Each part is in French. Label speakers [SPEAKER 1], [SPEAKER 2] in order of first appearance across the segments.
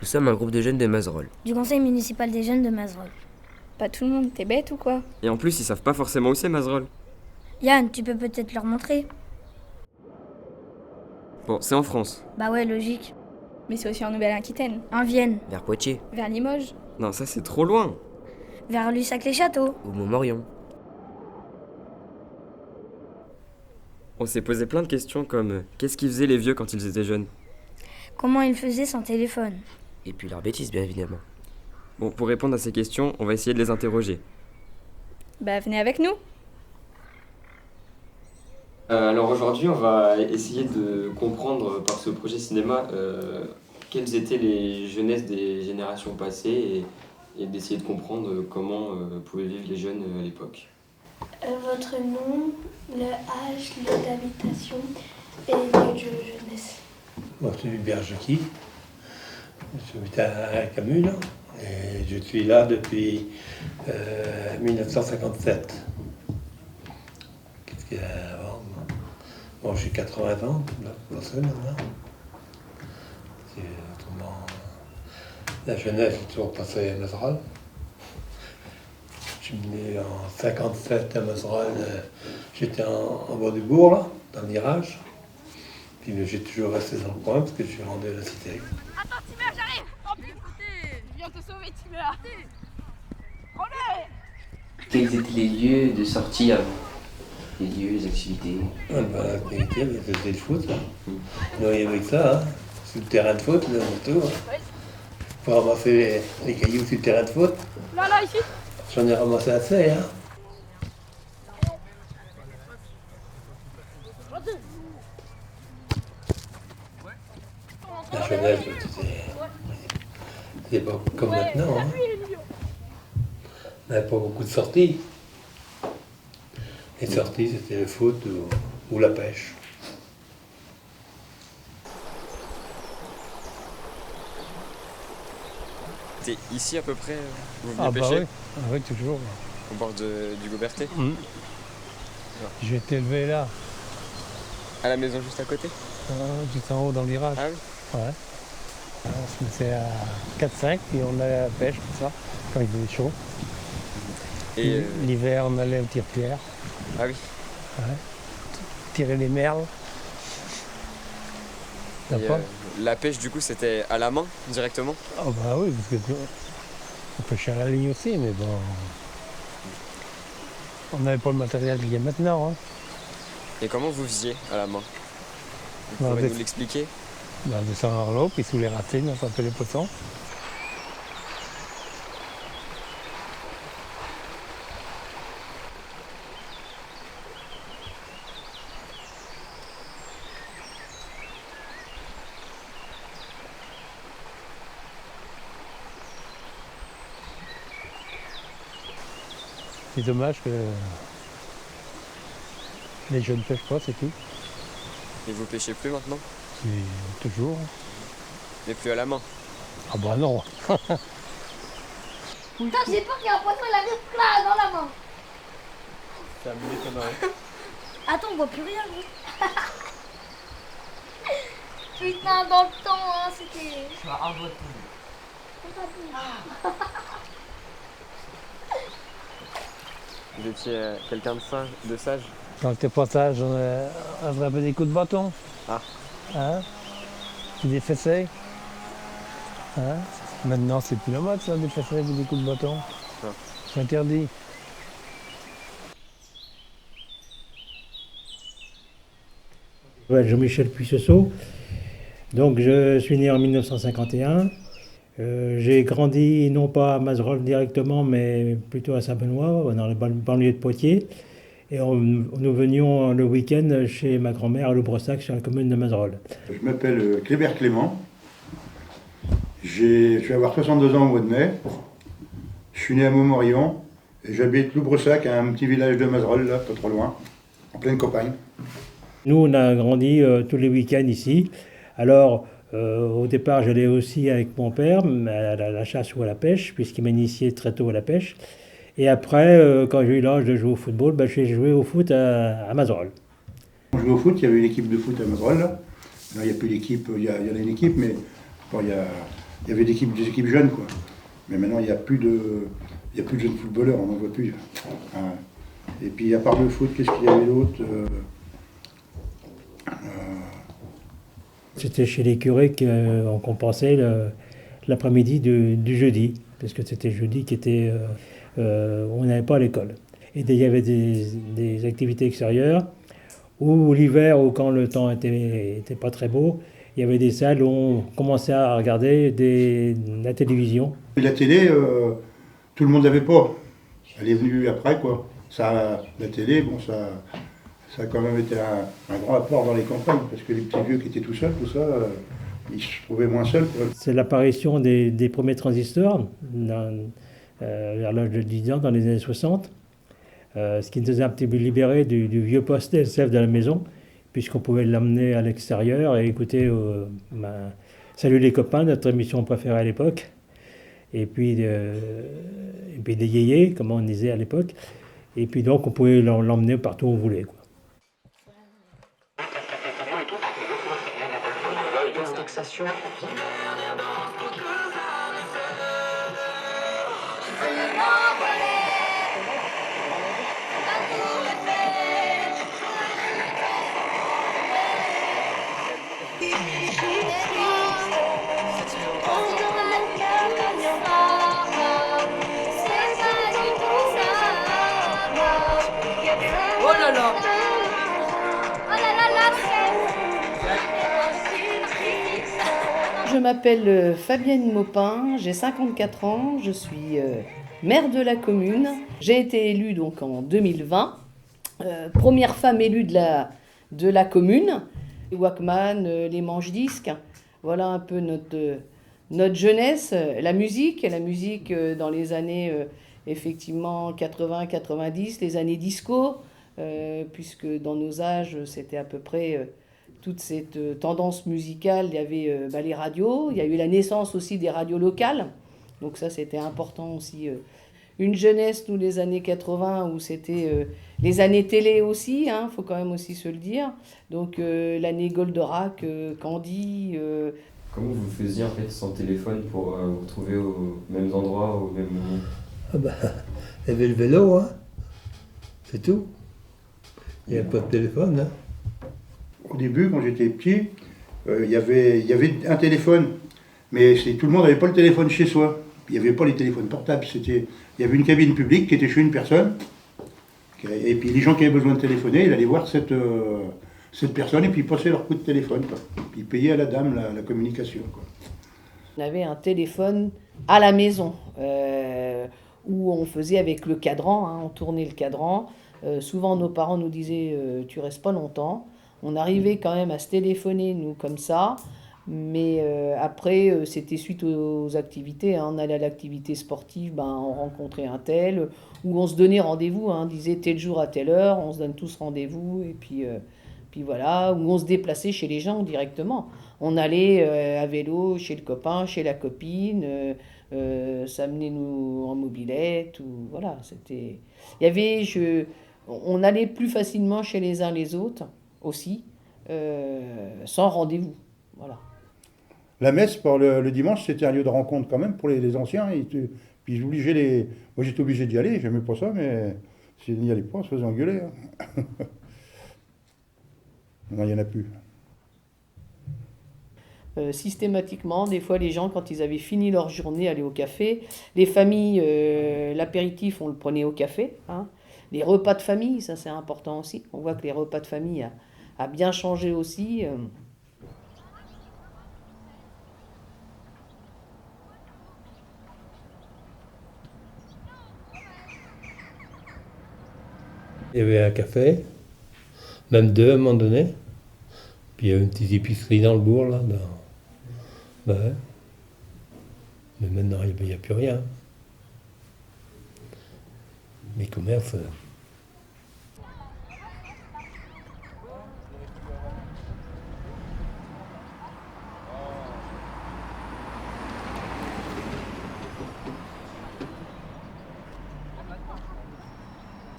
[SPEAKER 1] Nous sommes un groupe de jeunes de Mazerolles.
[SPEAKER 2] Du conseil municipal des jeunes de Mazerolles.
[SPEAKER 3] Pas tout le monde, t'es bête ou quoi?
[SPEAKER 4] Et en plus, ils savent pas forcément où c'est Mazerolles.
[SPEAKER 2] Yann, tu peux peut-être leur montrer?
[SPEAKER 4] Bon, c'est en France.
[SPEAKER 2] Bah ouais, logique.
[SPEAKER 3] Mais c'est aussi en Nouvelle-Aquitaine.
[SPEAKER 2] En Vienne,
[SPEAKER 1] Vers Poitiers
[SPEAKER 3] Vers Limoges.
[SPEAKER 4] Non, ça c'est trop loin.
[SPEAKER 2] vers Lussac-les-Châteaux.
[SPEAKER 1] ou Montmorillon.
[SPEAKER 4] On s'est posé plein de questions comme qu'est-ce qu'ils faisaient les vieux quand ils étaient jeunes?
[SPEAKER 2] Comment ils faisaient sans téléphone?
[SPEAKER 1] Et puis leurs bêtises, bien évidemment.
[SPEAKER 4] Bon, pour répondre à ces questions, on va essayer de les interroger.
[SPEAKER 3] Bah venez avec nous.
[SPEAKER 4] Alors aujourd'hui, on va essayer de comprendre par ce projet cinéma quelles étaient les jeunesses des générations passées et d'essayer de comprendre comment pouvaient vivre les jeunes à l'époque.
[SPEAKER 5] Votre nom, le âge, lieu d'habitation et lieu de jeunesse.
[SPEAKER 6] Moi, je suis Hubert Jacqui. J'habite à Camus, là, et je suis là depuis 1957. Qu'est-ce qu'il y a avant? Bon, j'ai 80 ans, là, pas seul, maintenant. Autrement, la jeunesse, j'ai toujours passé à Mazerolles. Je suis né en 57 à Mazerolles. J'étais en bas du bourg, là, dans le virage. Puis j'ai toujours resté dans le coin parce que je suis rendu à la cité.
[SPEAKER 7] Attends, Timer, j'arrive. Oh putain, je viens te sauver, Timer.
[SPEAKER 8] Quels étaient les lieux de sortie avant? Les lieux, les activités?
[SPEAKER 6] L'activité, c'était le foot. Là. Nous, il y avait que ça, hein. Sur le terrain de foot, là, tout. Hein. Pour ramasser les cailloux sur le terrain de foot.
[SPEAKER 7] Là, ici.
[SPEAKER 6] J'en ai ramassé assez, hein. La jeunesse, c'est pas comme maintenant. Hein. On n'avait pas beaucoup de sorties. Les sorties, c'était le foot ou la pêche.
[SPEAKER 4] C'est ici à peu près vous
[SPEAKER 9] Ah
[SPEAKER 4] veniez
[SPEAKER 9] bah
[SPEAKER 4] pêcher
[SPEAKER 9] oui, ah oui, toujours.
[SPEAKER 4] au bord du Gauberté?
[SPEAKER 9] J'ai été élevé là,
[SPEAKER 4] À la maison juste à côté?
[SPEAKER 9] juste en haut dans le virage.
[SPEAKER 4] Ah oui.
[SPEAKER 9] Ouais. On se mettait à 4-5 et on allait à la pêche, tout ça, quand il faisait chaud.
[SPEAKER 4] Et
[SPEAKER 9] L'hiver, on allait au tire-pierre,
[SPEAKER 4] ah oui.
[SPEAKER 9] tirer les merles.
[SPEAKER 4] Et,
[SPEAKER 9] D'accord.
[SPEAKER 4] la pêche du coup c'était à la main directement?
[SPEAKER 9] Ah bah oui, parce que on pêchait à la ligne aussi, mais bon, on n'avait pas le matériel qu'il y a maintenant. Hein.
[SPEAKER 4] Et comment vous faisiez à la main? Vous
[SPEAKER 9] Bah,
[SPEAKER 4] pourrez
[SPEAKER 9] avec-
[SPEAKER 4] nous l'expliquer?
[SPEAKER 9] Ben, on descend dans l'eau, puis sous les racines, on s'appelle les poissons. C'est dommage que les jeunes ne pêchent pas, c'est tout.
[SPEAKER 4] Et vous pêchez plus maintenant?
[SPEAKER 9] C'est toujours.
[SPEAKER 4] Mais plus à la main?
[SPEAKER 9] Ah bah non.
[SPEAKER 5] Putain, j'ai peur qu'il y a un poisson, il arrive là, dans la main.
[SPEAKER 4] Ça m'étonnerait.
[SPEAKER 2] Attends, on voit plus rien, gros.
[SPEAKER 5] Putain, dans le temps, hein, c'était...
[SPEAKER 4] Vous étiez quelqu'un de sage?
[SPEAKER 9] Quand t'es pas sage, on attrapait des coups de bâton.
[SPEAKER 4] Ah.
[SPEAKER 9] Hein? Puis des fessées. Hein? Maintenant, c'est plus la mode, ça, des fessées et des coups de bâton.
[SPEAKER 4] Ah.
[SPEAKER 9] C'est interdit.
[SPEAKER 10] Jean-Michel Puissesseau. Donc je suis né en 1951. J'ai grandi non pas à Mazerolles directement, mais plutôt à Saint-Benoît, dans le banlieue de Poitiers. Et nous venions le week-end chez ma grand-mère à Loubrossac, sur la commune de Mazerolles.
[SPEAKER 11] Je m'appelle Clébert Clément. Je vais avoir 62 ans au mois de mai. Je suis né à Montmorillon et j'habite Loubrossac, un petit village de Mazerolles, là, pas trop loin, en pleine campagne.
[SPEAKER 10] Nous, on a grandi tous les week-ends ici. Alors, au départ, j'allais aussi avec mon père à la chasse ou à la pêche, puisqu'il m'a initié très tôt à la pêche. Et après, quand j'ai eu l'âge de jouer au football, j'ai joué au foot à Mazerolles.
[SPEAKER 11] On jouait au foot, il y avait une équipe de foot à Mazerolles. Là, il n'y a plus d'équipe, il y en a une équipe, mais bon, il y a il y avait des équipes jeunes, quoi. Mais maintenant, il n'y a plus de jeunes footballeurs, on n'en voit plus. Hein. Et puis, à part le foot, qu'est-ce qu'il y avait d'autre
[SPEAKER 10] C'était chez les curés qu'on compensait l'après-midi du jeudi, parce que c'était jeudi on n'allait pas à l'école. Et il y avait des activités extérieures, ou l'hiver, ou quand le temps était pas très beau, il y avait des salles où on commençait à regarder la télévision.
[SPEAKER 11] Et la télé, tout le monde n'avait pas. Elle est venue après, quoi. La télé, bon, ça a quand même été un grand apport dans les campagnes, parce que les petits vieux qui étaient tout seuls, ils se trouvaient moins seuls, quoi.
[SPEAKER 10] C'est l'apparition des premiers transistors vers l'âge de 10 ans, dans les années 60, ce qui nous a un petit peu libéré du vieux poste SF de la maison, puisqu'on pouvait l'emmener à l'extérieur et écouter Salut les copains, notre émission préférée à l'époque, et puis des yéyés, comme on disait à l'époque, et puis donc on pouvait l'emmener partout où on voulait, quoi.
[SPEAKER 7] Oh là là.
[SPEAKER 12] Je m'appelle Fabienne Maupin, j'ai 54 ans, je suis maire de la commune. J'ai été élue donc en 2020, première femme élue de la commune. Les Walkman, les manches-disques, voilà un peu notre jeunesse, la musique dans les années effectivement 80-90, les années disco, puisque dans nos âges c'était à peu près toute cette tendance musicale. Il y avait les radios, il y a eu la naissance aussi des radios locales, donc ça c'était important aussi. Une jeunesse, nous, les années 80, où c'était les années télé aussi, hein, faut quand même aussi se le dire. Donc l'année Goldorak, Candy.
[SPEAKER 4] Comment vous faisiez en fait sans téléphone pour vous retrouver aux mêmes endroits, au même moment?
[SPEAKER 6] Ah bah, il y avait le vélo, hein. C'est tout. Il n'y avait pas de téléphone, hein.
[SPEAKER 11] Au début, quand j'étais petit, il y avait un téléphone, mais tout le monde n'avait pas le téléphone chez soi. Il n'y avait pas les téléphones portables. Il y avait une cabine publique qui était chez une personne, et puis les gens qui avaient besoin de téléphoner, ils allaient voir cette personne et puis ils passaient leur coup de téléphone, quoi. Puis ils payaient à la dame la communication, quoi.
[SPEAKER 12] On avait un téléphone à la maison, où on faisait avec le cadran, hein, on tournait le cadran. Souvent nos parents nous disaient tu restes pas longtemps. On arrivait quand même à se téléphoner, nous, comme ça. Mais après, c'était suite aux activités. Hein. On allait à l'activité sportive, on rencontrait un tel, ou on se donnait rendez-vous. Hein. On disait tel jour à telle heure, on se donne tous rendez-vous. Et puis voilà, ou on se déplaçait chez les gens directement. On allait à vélo chez le copain, chez la copine, s'amener nous en mobilette. Ou, voilà, c'était... On allait plus facilement chez les uns les autres aussi, sans rendez-vous. Voilà.
[SPEAKER 11] La messe pour le dimanche, c'était un lieu de rencontre quand même pour les anciens. Puis moi j'étais obligé d'y aller, j'aimais pas ça, mais si je n'y allais pas, on se faisait engueuler. Hein. Non, il n'y en a plus.
[SPEAKER 12] Systématiquement, des fois les gens, quand ils avaient fini leur journée, allaient au café. Les familles, l'apéritif, on le prenait au café. Hein. Les repas de famille, ça c'est important aussi. On voit que les repas de famille a bien changé aussi.
[SPEAKER 6] Il y avait un café, même deux à un moment donné. Puis il y avait une petite épicerie dans le bourg, là. Ouais. Mais maintenant, il n'y a plus rien. Les commerces...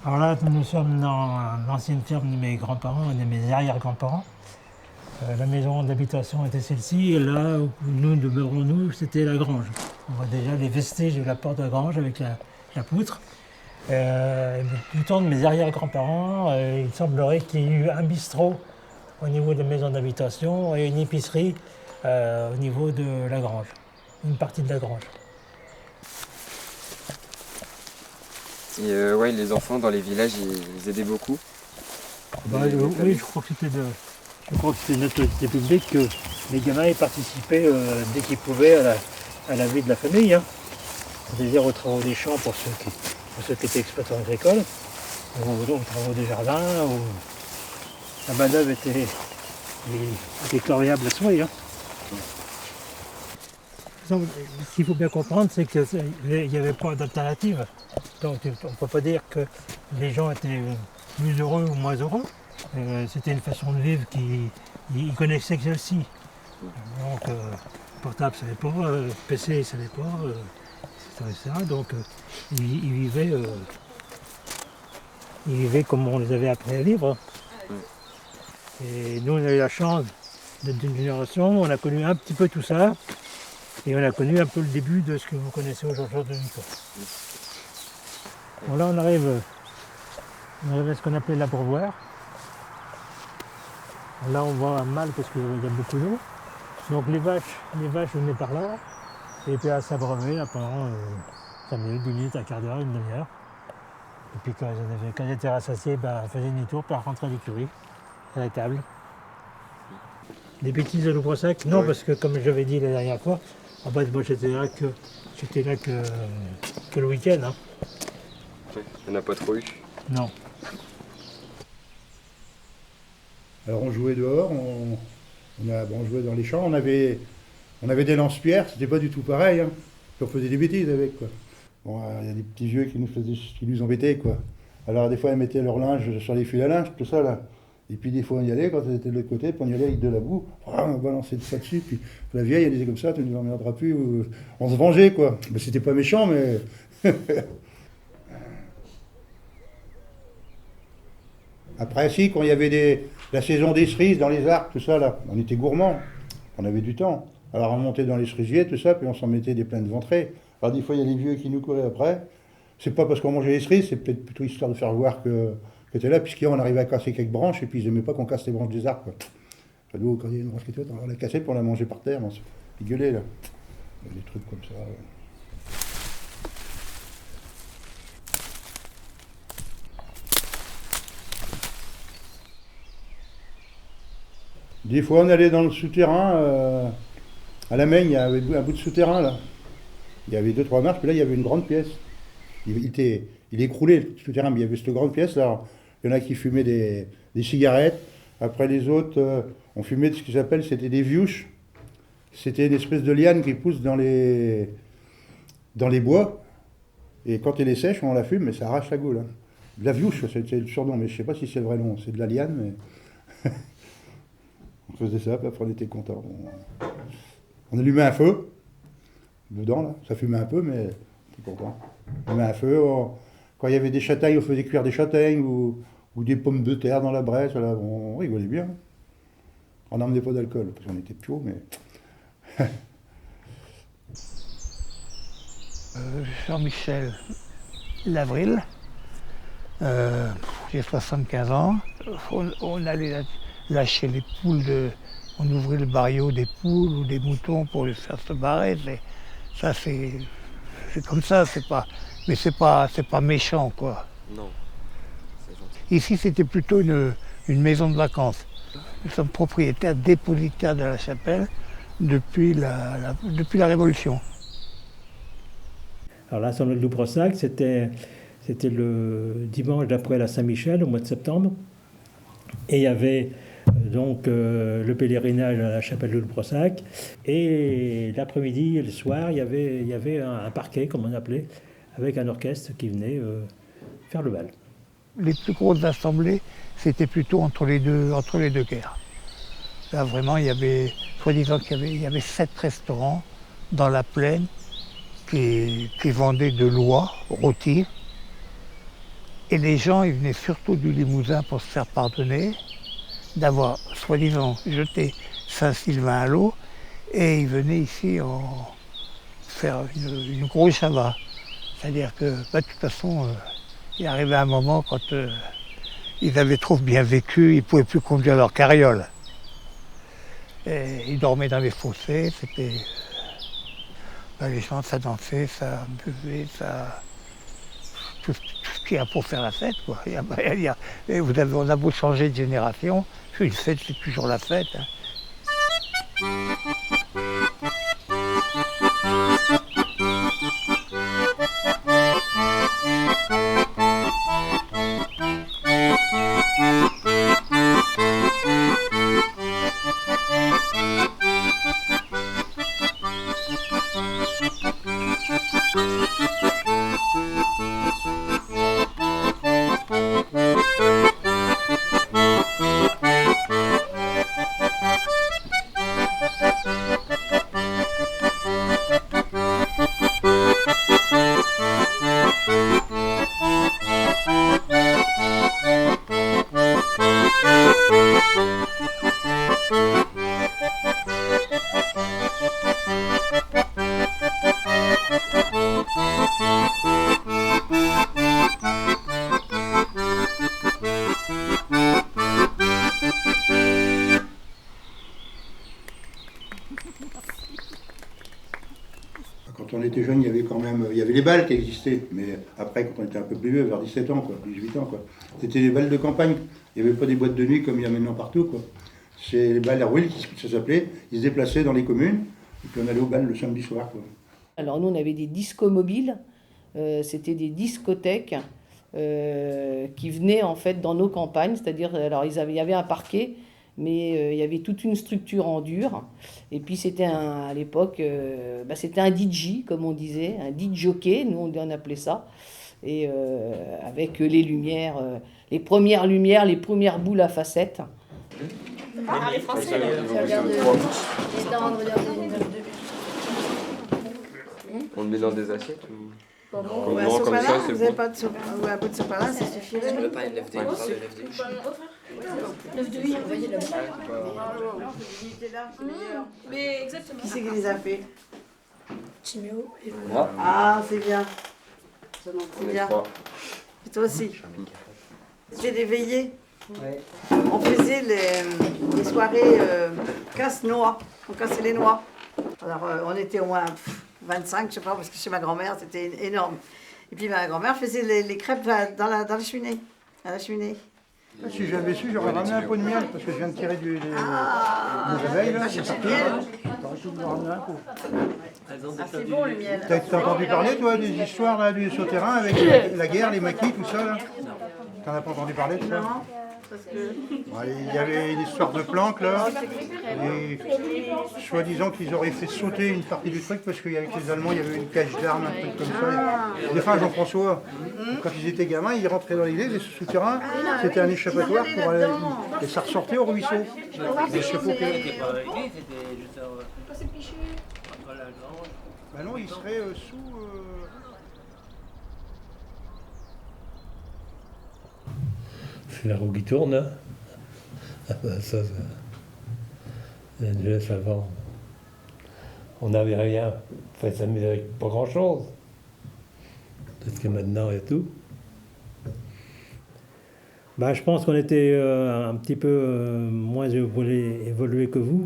[SPEAKER 10] Alors là, nous sommes dans l'ancienne ferme de mes grands-parents et de mes arrière-grands-parents. La maison d'habitation était celle-ci, et là où nous demeurons, c'était la grange. On voit déjà les vestiges de la porte de grange avec la poutre. Du temps de mes arrière-grands-parents, il semblerait qu'il y ait eu un bistrot au niveau de la maison d'habitation et une épicerie au niveau de la grange, une partie de la grange.
[SPEAKER 4] Et ouais, les enfants dans les villages, ils aidaient beaucoup.
[SPEAKER 10] Oui, je crois que c'était une autorité publique que les gamins y participaient dès qu'ils pouvaient à la vie de la famille. Hein. C'est-à-dire aux travaux des champs pour ceux qui étaient exploitants agricoles, ou aux travaux des jardins, où la main-d'œuvre était déclarable à souhait. Hein. Ce qu'il faut bien comprendre, c'est qu'il n'y avait pas d'alternative. Donc on ne peut pas dire que les gens étaient plus heureux ou moins heureux. C'était une façon de vivre qu'ils connaissaient que celle-ci. Donc portable, ça n'allait pas, PC, ça n'allait pas, etc. Donc ils vivaient comme on les avait appris à vivre. Et nous, on a eu la chance d'être d'une génération, on a connu un petit peu tout ça, et on a connu un peu le début de ce que vous connaissez aujourd'hui. Bon, là, on arrive à ce qu'on appelait l'abreuvoir. Là, on voit mal parce qu'il y a beaucoup d'eau. Donc les vaches venaient par là, et puis à s'abreuver pendant 5 minutes, 10 minutes, un quart d'heure, une demi-heure. Et puis quand elles étaient rassasiées, elles faisaient demi-tour, puis elles rentraient à l'écurie, à la table. Des bêtises de Loup-Brossac? Non, parce que comme j'avais dit la dernière fois, en fait, moi j'étais là que le week-end. Hein.
[SPEAKER 4] Il n'y en a pas trop eu?
[SPEAKER 10] Non.
[SPEAKER 11] Alors on jouait dehors, on jouait dans les champs, on avait des lance-pierres, c'était pas du tout pareil, hein. On faisait des bêtises avec, quoi. Bon, il y a des petits vieux qui nous embêtaient, quoi. Alors des fois ils mettaient leur linge sur les fils à linge, tout ça là. Et puis des fois on y allait, quand ils étaient de l'autre côté, puis on y allait avec de la boue, on balançait ça dessus, puis la vieille elle disait comme ça, tu nous emmerderas plus, on se vengeait, quoi. Mais c'était pas méchant, mais... Après, si, quand il y avait la saison des cerises dans les arcs, tout ça, là, on était gourmands, on avait du temps. Alors on montait dans les cerisiers, tout ça, puis on s'en mettait des pleines ventrées. Alors des fois, il y a les vieux qui nous couraient après. C'est pas parce qu'on mangeait les cerises, c'est peut-être plutôt histoire de faire voir que t'es là, puisqu'on arrivait à casser quelques branches, et puis ils n'aimaient pas qu'on casse les branches des arbres, quoi. Nous, quand il y a une branche qui était haute, on la cassait, puis on la mangeait par terre, ils gueulaient, là. Il y a des trucs comme ça. Ouais. Des fois, on allait dans le souterrain, à la Maigne, il y avait un bout de souterrain, là. Il y avait 2-3 marches, puis là, il y avait une grande pièce. Il écroulait, le souterrain, mais il y avait cette grande pièce, là. Il y en a qui fumaient des cigarettes. Après, les autres, on fumait de ce qu'ils appellent, c'était des viouches. C'était une espèce de liane qui pousse dans les bois. Et quand elle est sèche, on la fume, mais ça arrache la gaule. Hein. De la viouche, c'est le surnom, mais je ne sais pas si c'est le vrai nom. C'est de la liane, mais... On faisait ça, puis après on était contents. On allumait un feu, dedans là, ça fumait un peu, mais on était contents. On allumait un feu, quand il y avait des châtaignes, on faisait cuire des châtaignes, ou des pommes de terre dans la braise, là, on rigolait bien. On n'emmenait pas d'alcool, parce qu'on était piaux, mais...
[SPEAKER 13] Jean-Michel Lavril, j'ai 75 ans, on allait lâcher les poules, on ouvrait le barriot des poules ou des moutons pour les faire se barrer. Ça c'est comme ça, mais c'est pas méchant, quoi.
[SPEAKER 4] Non.
[SPEAKER 13] Ici c'était plutôt une maison de vacances. Nous sommes propriétaires dépositaires de la chapelle depuis la Révolution.
[SPEAKER 10] Alors l'Assemblée de Loup-Brossac, c'était le dimanche d'après la Saint-Michel, au mois de septembre. Et il y avait donc le pèlerinage à la chapelle de Loup-Brossac. Et l'après-midi et le soir, il y avait un parquet, comme on appelait, avec un orchestre qui venait faire le bal.
[SPEAKER 13] Les plus grosses assemblées, c'était plutôt entre les deux guerres. Là, vraiment, il y avait, soi-disant qu'il y avait 7 restaurants dans la plaine qui vendaient de l'oie rôtie. Et les gens, ils venaient surtout du Limousin pour se faire pardonner. d'avoir soi-disant jeté Saint-Sylvain à l'eau et ils venaient ici faire une grosse chava. C'est-à-dire que de toute façon, il arrivait un moment quand ils avaient trop bien vécu, ils ne pouvaient plus conduire leur carriole. Et ils dormaient dans les fossés, c'était... les gens, ça dansait, ça buvait, ça... Tout ce qu'il y a pour faire la fête, quoi. Et on a beau changer de génération, une fête, c'est toujours la fête. Hein.
[SPEAKER 11] Quand on était jeune, il y avait quand même, il y avait les balles qui existaient, mais après, quand on était un peu plus vieux, vers 17 ans, quoi, 18 ans, quoi, c'était les balles de campagne. Il n'y avait pas des boîtes de nuit comme il y a maintenant partout, quoi. C'est les balles à rouille, ça s'appelait. Ils se déplaçaient dans les communes, et puis on allait au bal le samedi soir, quoi.
[SPEAKER 12] Alors nous, on avait des discos mobiles, c'était des discothèques qui venaient en fait dans nos campagnes, c'est-à-dire, alors il y avait un parquet, mais il y avait toute une structure en dur, et puis c'était à l'époque, c'était un DJ, comme on disait, un DJ jockey, nous on appelait ça, et avec les lumières, les premières lumières, les premières boules à facettes.
[SPEAKER 7] Ah, les Français,
[SPEAKER 4] On le met dans des assiettes ou...
[SPEAKER 14] Ou un sopalin, vous n'avez pas de sopalin, ou un peu de sopalin, ça suffirait.
[SPEAKER 1] Je veux pas une lèvre de
[SPEAKER 7] Mais exactement.
[SPEAKER 14] Qui c'est qui les a fait?
[SPEAKER 7] Timéo et
[SPEAKER 4] moi.
[SPEAKER 14] Ah, c'est bien. C'est bien. Et toi aussi. C'était des veillées. On faisait les soirées casse-noix. On cassait les noix. Alors, on était au moins 25, je sais pas, parce que chez ma grand-mère, c'était énorme. Et puis ma grand-mère faisait les crêpes dans la cheminée, à la cheminée.
[SPEAKER 11] Si j'avais su, j'aurais ramené un pot de miel, parce que je viens de tirer des abeilles, là, c'est parti. J'aurais tout vous ramener un pot.
[SPEAKER 14] Ah, c'est bon le miel.
[SPEAKER 11] T'as entendu parler, toi, des histoires là, du souterrain avec la guerre, les maquis, tout ça, là? T'en as pas entendu parler de ça?
[SPEAKER 14] Non, parce que...
[SPEAKER 11] Ouais, il y avait une histoire de planque, là, et soi-disant qu'ils auraient fait sauter une partie du truc, parce qu'avec les Allemands, il y avait une cache d'armes, un truc comme ça. Des fois, Jean-François, quand ils étaient gamins, ils rentraient dans l'église, et ce souterrain, c'était un échappatoire pour aller... Et ça ressortait au ruisseau. Des chapeaux que... Bah non, il serait sous...
[SPEAKER 6] C'est la roue qui tourne, hein. Ah ben ça, déjà avant, on n'avait rien, enfin ça s'amusait avec pas grand-chose. Parce que maintenant, il y a tout.
[SPEAKER 10] Bah, je pense qu'on était un petit peu moins évolué que vous.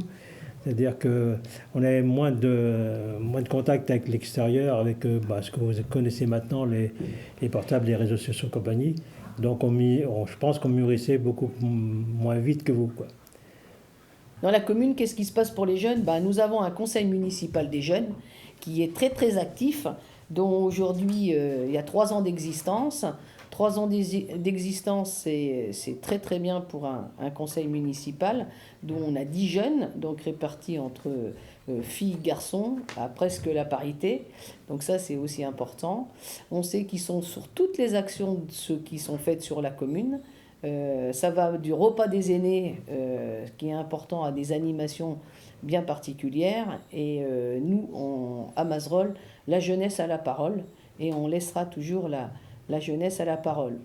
[SPEAKER 10] C'est-à-dire qu'on avait moins de contact avec l'extérieur, avec ce que vous connaissez maintenant, les portables, les réseaux sociaux et compagnie. Donc je pense qu'on mûrissait beaucoup moins vite que vous, quoi.
[SPEAKER 12] Dans la commune, qu'est-ce qui se passe pour les jeunes? Nous avons un conseil municipal des jeunes qui est très très actif, dont aujourd'hui il y a 3 ans d'existence. 3 ans d'existence, c'est très très bien pour un conseil municipal, dont on a 10 jeunes, donc répartis entre filles, garçons, à presque la parité. Donc ça, c'est aussi important. On sait qu'ils sont sur toutes les actions qui sont faites sur la commune. Ça va du repas des aînés, qui est important, à des animations bien particulières. Et nous, à Mazerolles, la jeunesse a la parole, et on laissera toujours la jeunesse à la parole.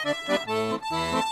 [SPEAKER 15] Thank you.